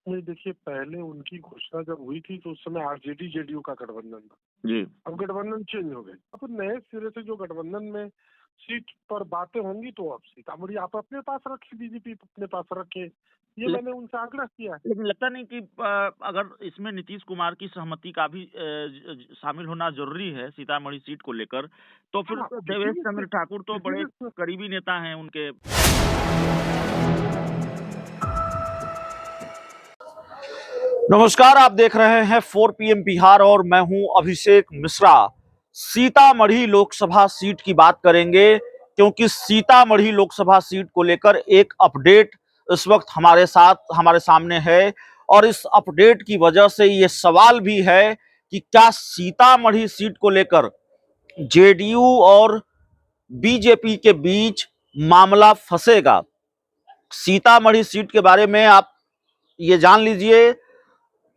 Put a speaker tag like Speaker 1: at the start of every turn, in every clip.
Speaker 1: नहीं, देखिए, पहले उनकी घोषणा जब हुई थी तो उस समय आरजेडी जेडीयू का गठबंधन था
Speaker 2: जी।
Speaker 1: अब गठबंधन चेंज हो गए। अब नए सिरे से जो गठबंधन में सीट पर बातें होंगी तो अब सीतामढ़ी आप अपने पास रखे, बीजेपी अपने पास रखे, ये मैंने उनसे आग्रह किया है।
Speaker 2: लेकिन लगता नहीं कि अगर इसमें नीतीश कुमार की सहमति का भी शामिल होना जरूरी है सीतामढ़ी सीट को लेकर, तो फिर
Speaker 1: हाँ,
Speaker 2: देवेश चंद्र ठाकुर तो बड़े करीबी नेता हैं उनके। नमस्कार, आप देख रहे हैं 4 PM बिहार और मैं हूं अभिषेक मिश्रा। सीतामढ़ी लोकसभा सीट की बात करेंगे क्योंकि सीतामढ़ी लोकसभा सीट को लेकर एक अपडेट इस वक्त हमारे सामने है और इस अपडेट की वजह से ये सवाल भी है कि क्या सीतामढ़ी सीट को लेकर जेडीयू और बीजेपी के बीच मामला फंसेगा। सीतामढ़ी सीट के बारे में आप ये जान लीजिए,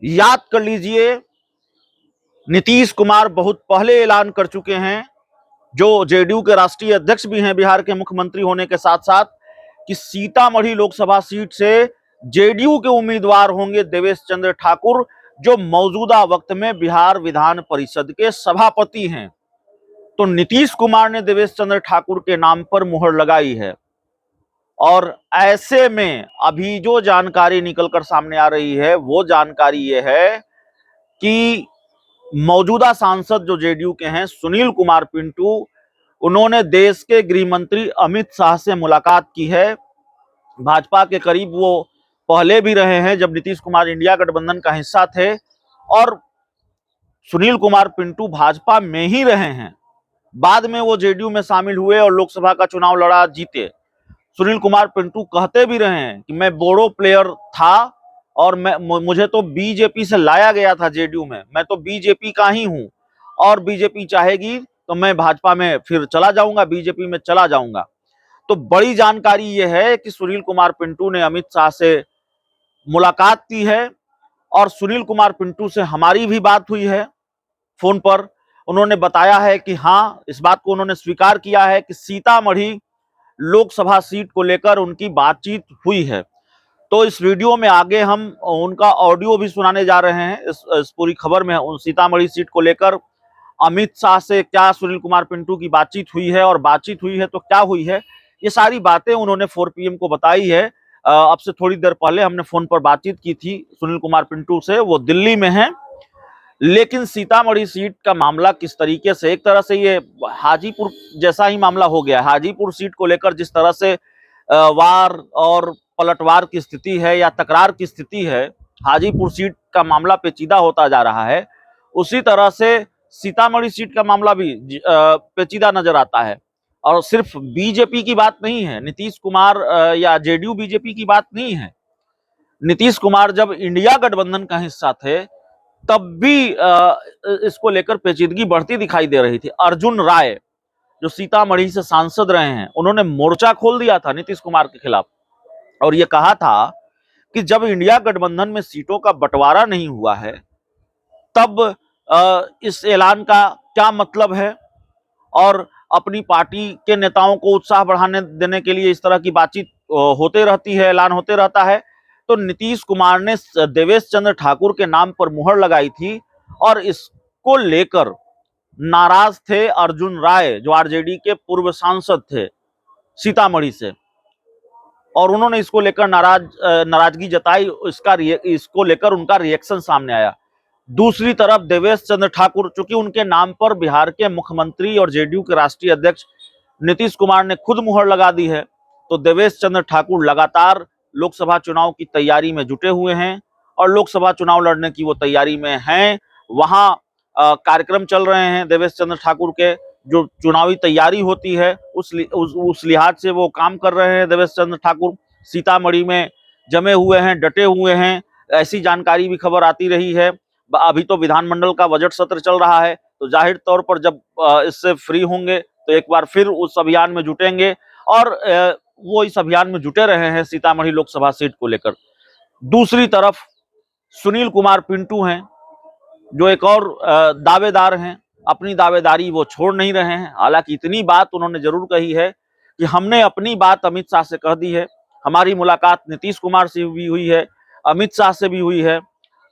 Speaker 2: याद कर लीजिए, नीतीश कुमार बहुत पहले ऐलान कर चुके हैं, जो जेडीयू के राष्ट्रीय अध्यक्ष भी हैं बिहार के मुख्यमंत्री होने के साथ साथ, कि सीतामढ़ी लोकसभा सीट से जेडीयू के उम्मीदवार होंगे देवेश चंद्र ठाकुर, जो मौजूदा वक्त में बिहार विधान परिषद के सभापति हैं। तो नीतीश कुमार ने देवेश चंद्र ठाकुर के नाम पर मुहर लगाई है और ऐसे में अभी जो जानकारी निकलकर सामने आ रही है वो जानकारी ये है कि मौजूदा सांसद जो जेडीयू के हैं सुनील कुमार पिंटू, उन्होंने देश के गृह मंत्री अमित शाह से मुलाकात की है। भाजपा के करीब वो पहले भी रहे हैं जब नीतीश कुमार इंडिया गठबंधन का हिस्सा थे और सुनील कुमार पिंटू भाजपा में ही रहे हैं। बाद में वो जेडीयू में शामिल हुए और लोकसभा का चुनाव लड़ा, जीते। सुनील कुमार पिंटू कहते भी रहे हैं कि मैं बोडो प्लेयर था और मुझे तो बीजेपी से लाया गया था जेडीयू में, मैं तो बीजेपी का ही हूं और बीजेपी चाहेगी तो मैं भाजपा में फिर चला जाऊंगा, बीजेपी में चला जाऊंगा। तो बड़ी जानकारी यह है कि सुनील कुमार पिंटू ने अमित शाह से मुलाकात की है और सुनील कुमार पिंटू से हमारी भी बात हुई है फोन पर। उन्होंने बताया है कि हाँ, इस बात को उन्होंने स्वीकार किया है कि सीतामढ़ी लोकसभा सीट को लेकर उनकी बातचीत हुई है। तो इस वीडियो में आगे हम उनका ऑडियो भी सुनाने जा रहे हैं। इस पूरी खबर में उन सीतामढ़ी सीट को लेकर अमित शाह से क्या सुनील कुमार पिंटू की बातचीत हुई है और बातचीत हुई है तो क्या हुई है, ये सारी बातें उन्होंने 4 PM को बताई है। अब से थोड़ी देर पहले हमने फोन पर बातचीत की थी सुनील कुमार पिंटू से, वो दिल्ली में हैं। लेकिन सीतामढ़ी सीट का मामला किस तरीके से, एक तरह से ये हाजीपुर जैसा ही मामला हो गया। हाजीपुर सीट को लेकर जिस तरह से वार और पलटवार की स्थिति है या तकरार की स्थिति है, हाजीपुर सीट का मामला पेचीदा होता जा रहा है, उसी तरह से सीतामढ़ी सीट का मामला भी पेचीदा नजर आता है। और सिर्फ बीजेपी की बात नहीं है, नीतीश कुमार या जेडीयू बीजेपी की बात नहीं है। नीतीश कुमार जब इंडिया गठबंधन का हिस्सा थे तब भी इसको लेकर पेचीदगी बढ़ती दिखाई दे रही थी। अर्जुन राय जो सीतामढ़ी से सांसद रहे हैं, उन्होंने मोर्चा खोल दिया था नीतीश कुमार के खिलाफ और ये कहा था कि जब इंडिया गठबंधन में सीटों का बंटवारा नहीं हुआ है तब इस ऐलान का क्या मतलब है, और अपनी पार्टी के नेताओं को उत्साह बढ़ाने देने के लिए इस तरह की बातचीत होते रहती है, ऐलान होते रहता है। तो नीतीश कुमार ने देवेश चंद्र ठाकुर के नाम पर मुहर लगाई थी और इसको लेकर नाराज थे अर्जुन राय जो आरजेडी के पूर्व सांसद थे सीतामढ़ी से, और उन्होंने इसको लेकर नाराजगी जताई। इसको लेकर उनका रिएक्शन सामने आया। दूसरी तरफ देवेश चंद्र ठाकुर, चूंकि उनके नाम पर बिहार के मुख्यमंत्री और जेडीयू के राष्ट्रीय अध्यक्ष नीतीश कुमार ने खुद मुहर लगा दी है, तो देवेश चंद्र ठाकुर लगातार लोकसभा चुनाव की तैयारी में जुटे हुए हैं और लोकसभा चुनाव लड़ने की वो तैयारी में हैं। वहां कार्यक्रम चल रहे हैं देवेश चंद्र ठाकुर के, जो चुनावी तैयारी होती है उस लिहाज से वो काम कर रहे हैं। देवेश चंद्र ठाकुर सीतामढ़ी में जमे हुए हैं, डटे हुए हैं, ऐसी जानकारी भी खबर आती रही है। अभी तो विधानमंडल का बजट सत्र चल रहा है, तो जाहिर तौर पर जब इससे फ्री होंगे तो एक बार फिर उस अभियान में जुटेंगे और वो इस अभियान में जुटे रहे हैं सीतामढ़ी लोकसभा सीट को लेकर। दूसरी तरफ सुनील कुमार पिंटू हैं जो एक और दावेदार हैं, अपनी दावेदारी वो छोड़ नहीं रहे हैं। हालांकि इतनी बात उन्होंने जरूर कही है कि हमने अपनी बात अमित शाह से कह दी है, हमारी मुलाकात नीतीश कुमार से भी हुई है, अमित शाह से भी हुई है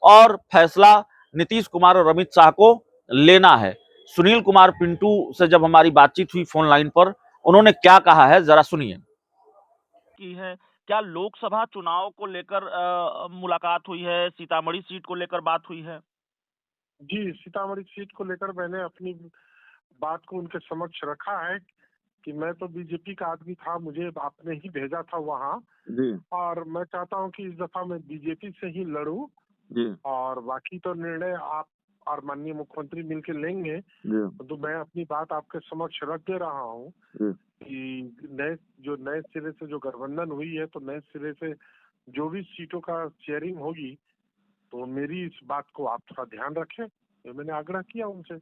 Speaker 2: और फैसला नीतीश कुमार और अमित शाह को लेना है। सुनील कुमार पिंटू से जब हमारी बातचीत हुई फोन लाइन पर, उन्होंने क्या कहा है जरा सुनिए। की है क्या लोकसभा चुनाव को लेकर मुलाकात हुई है, सीतामढ़ी सीट को लेकर बात हुई है?
Speaker 1: जी, सीतामढ़ी सीट को लेकर मैंने अपनी बात को उनके समक्ष रखा है कि मैं तो बीजेपी का आदमी था, मुझे आपने ही भेजा था वहाँ
Speaker 2: जी
Speaker 1: और मैं चाहता हूँ कि इस दफा मैं बीजेपी से ही लड़ूं
Speaker 2: जी
Speaker 1: और बाकी तो निर्णय आप और माननीय मुख्यमंत्री मिलकर लेंगे।
Speaker 2: जी
Speaker 1: तो मैं अपनी बात आपके समक्ष रख दे रहा हूँ कि नए सिरे से जो गठबंधन हुई है, तो नए सिरे से जो भी सीटों का शेयरिंग होगी, तो मेरी इस बात को आप थोड़ा ध्यान रखें। तो मैंने आग्रह किया उनसे,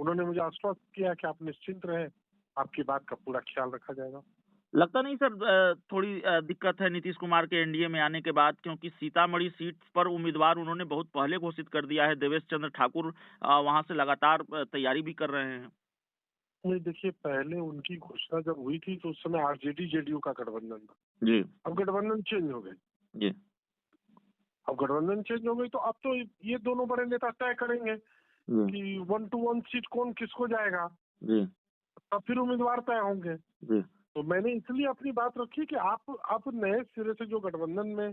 Speaker 1: उन्होंने मुझे आश्वस्त किया कि आप निश्चिंत रहें, आपकी बात का पूरा ख्याल रखा जाएगा।
Speaker 2: लगता नहीं सर थोड़ी दिक्कत है नीतीश कुमार के एनडीए में आने के बाद, क्योंकि सीतामढ़ी सीट पर उम्मीदवार उन्होंने बहुत पहले घोषित कर दिया है। देवेश चंद्र ठाकुर वहां से लगातार तैयारी भी कर रहे हैं।
Speaker 1: नहीं, देखिए, पहले उनकी घोषणा जब हुई थी तो उस समय आरजेडी जेडीयू का गठबंधन था।
Speaker 2: जी
Speaker 1: अब गठबंधन चेंज हो गए।
Speaker 2: जी
Speaker 1: अब गठबंधन चेंज हो गई तो अब तो ये दोनों बड़े नेता तय करेंगे कि 1 to 1 सीट कौन किसको जाएगा,
Speaker 2: जी
Speaker 1: तब फिर उम्मीदवार तय होंगे।
Speaker 2: जी
Speaker 1: तो मैंने इसलिए अपनी बात रखी कि आप नए सिरे से जो गठबंधन में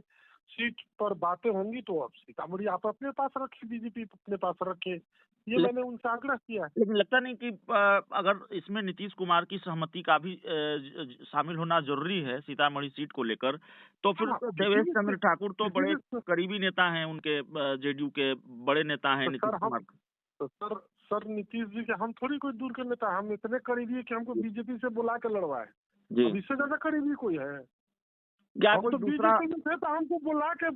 Speaker 1: सीट पर बातें होंगी तो अब सीतामढ़ी आप अपने पास रखिए, बीजेपी अपने पास रखे, ये मैंने उनसे आग्रह किया है।
Speaker 2: लेकिन लगता नहीं कि अगर इसमें नीतीश कुमार की सहमति का भी शामिल होना जरूरी है सीतामढ़ी सीट को लेकर, तो फिर
Speaker 1: हाँ,
Speaker 2: देवेश चंद्र ठाकुर तो बड़े
Speaker 1: तो
Speaker 2: करीबी नेता हैं, उनके जेडीयू के बड़े नेता हैं नीतीश
Speaker 1: सर
Speaker 2: कुमार।
Speaker 1: सर नीतीश जी के हम थोड़ी कोई दूर के नेता, हम इतने करीबी है कि हमको बीजेपी से बुला के लड़वाए।
Speaker 2: जी
Speaker 1: अब इससे ज्यादा करीबी कोई है?
Speaker 2: क्या
Speaker 1: हम
Speaker 2: कोई
Speaker 1: तो
Speaker 2: दूसरा
Speaker 1: बीजेपी में थे तो हमको बुला के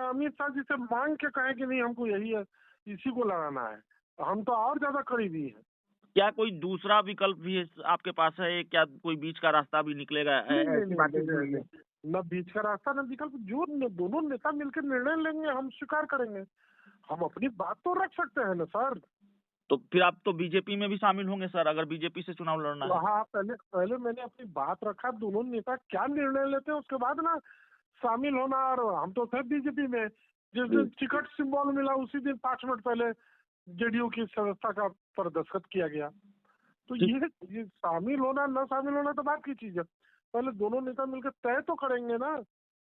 Speaker 1: अमित शाह जी से मांग के कहे कि नहीं हमको यही है, इसी को लड़ाना है, हम तो और ज्यादा करीबी है।
Speaker 2: क्या कोई दूसरा विकल्प भी है आपके पास है? क्या कोई बीच का रास्ता भी निकलेगा? ऐसी बातें चल रही है।
Speaker 1: न बीच का रास्ता न विकल्प, जो दोनों नेता मिलकर निर्णय लेंगे हम स्वीकार करेंगे। हम अपनी बात तो रख सकते हैं ना सर।
Speaker 2: तो फिर आप तो बीजेपी में भी शामिल होंगे सर, अगर बीजेपी से चुनाव लड़ना है?
Speaker 1: हाँ, पहले मैंने अपनी बात रखा, दोनों नेता क्या निर्णय लेते हैं उसके बाद ना शामिल होना। और हम तो थे बीजेपी में, जिस दिन टिकट सिंबल मिला उसी दिन 5 मिनट पहले जेडीयू की संस्था का पर दस्तखत किया गया। तो ये शामिल होना न शामिल होना तो बात की चीज है, पहले दोनों नेता मिलकर तय तो करेंगे ना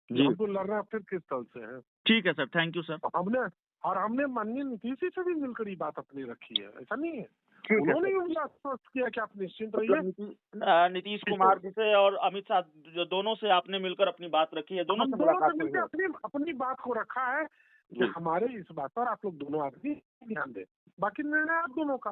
Speaker 1: कि हमको लड़ना फिर किस तल से है।
Speaker 2: ठीक है सर, थैंक यू सर।
Speaker 1: हमने माननीय नीतीश जी से भी मिलकर ये बात अपनी रखी है, ऐसा नहीं है। उन्होंने भी मुझे आश्वस्त किया कि आप निश्चिंत रहिए।
Speaker 2: नीतीश कुमार जी से और अमित शाह जो दोनों से आपने मिलकर अपनी बात रखी है, दोनों से मुलाकात हुई है?
Speaker 1: अपनी बात को रखा है कि हमारे इस बात पर आप लोग दोनों आदमी ध्यान दें, बाकी निर्णय आप दोनों का।